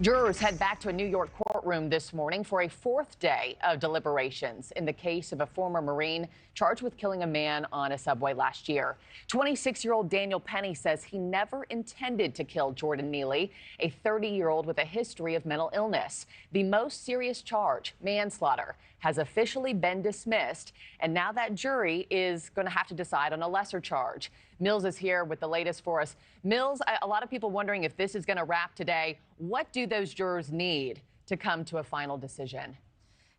Jurors head back to a New York courtroom this morning for a fourth day of deliberations in the case of a former Marine charged with killing a man on a subway last year. 26-year-old Daniel Penny says he never intended to kill Jordan Neely, a 30-year-old with a history of mental illness. The most serious charge, manslaughter, has officially been dismissed, and now that jury is going to have to decide on a lesser charge. Mills is here with the latest for us. Mills, a lot of people wondering if this is going to wrap today. What do those jurors need to come to a final decision?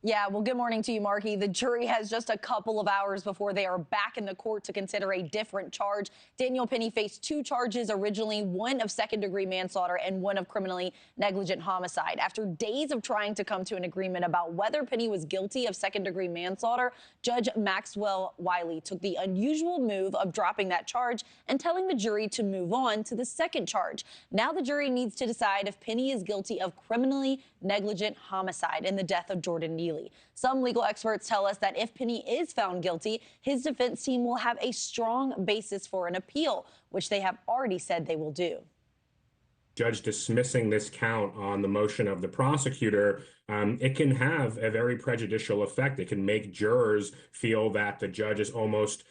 Yeah, well, good morning to you, Markie. The jury has just a couple of hours before they are back in the court to consider a different charge. Daniel Penny faced two charges originally, one of second-degree manslaughter and one of criminally negligent homicide. After days of trying to come to an agreement about whether Penny was guilty of second-degree manslaughter, Judge Maxwell Wiley took the unusual move of dropping that charge and telling the jury to move on to the second charge. Now the jury needs to decide if Penny is guilty of criminally negligent homicide in the death of Jordan Neely. Some legal experts tell us that if Penny is found guilty, his defense team will have a strong basis for an appeal, which they have already said they will do. Judge dismissing this count on the motion of the prosecutor, it can have a very prejudicial effect. It can make jurors feel that the judge is almost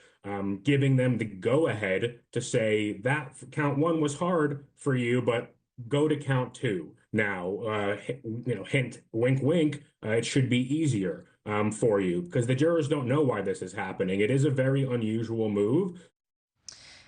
giving them the go-ahead to say that count one was hard for you, but go to count two. Now, hint, wink, wink, it should be easier for you, because the jurors don't know why this is happening. It is a very unusual move.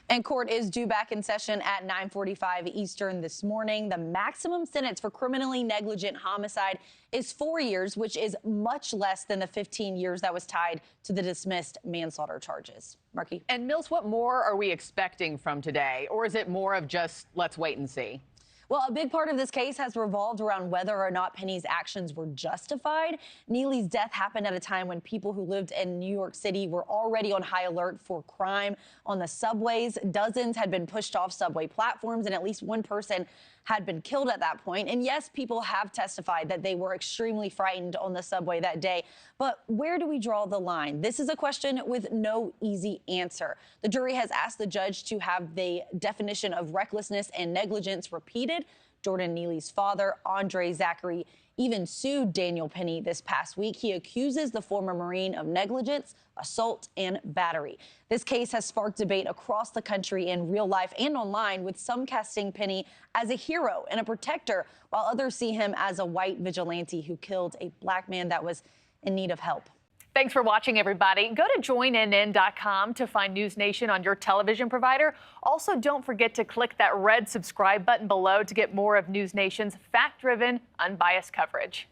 And court is due back in session at 9:45 Eastern this morning. The maximum sentence for criminally negligent homicide is 4 years, which is much less than the 15 years that was tied to the dismissed manslaughter charges. Markie. And Mills, what more are we expecting from today? Or is it more of just let's wait and see? Well, a big part of this case has revolved around whether or not Penny's actions were justified. Neely's death happened at a time when people who lived in New York City were already on high alert for crime on the subways. Dozens had been pushed off subway platforms, and at least one person had been killed at that point. And yes, people have testified that they were extremely frightened on the subway that day. But where do we draw the line? This is a question with no easy answer. The jury has asked the judge to have the definition of recklessness and negligence repeated. Jordan Neely's father, Andre Zachary, even sued Daniel Penny this past week. He accuses the former Marine of negligence, assault, and battery. This case has sparked debate across the country in real life and online, with some casting Penny as a hero and a protector, while others see him as a white vigilante who killed a black man that was in need of help. Thanks for watching, everybody. Go to joinnn.com to find NewsNation on your television provider. Also, don't forget to click that red subscribe button below to get more of NewsNation's fact-driven, unbiased coverage.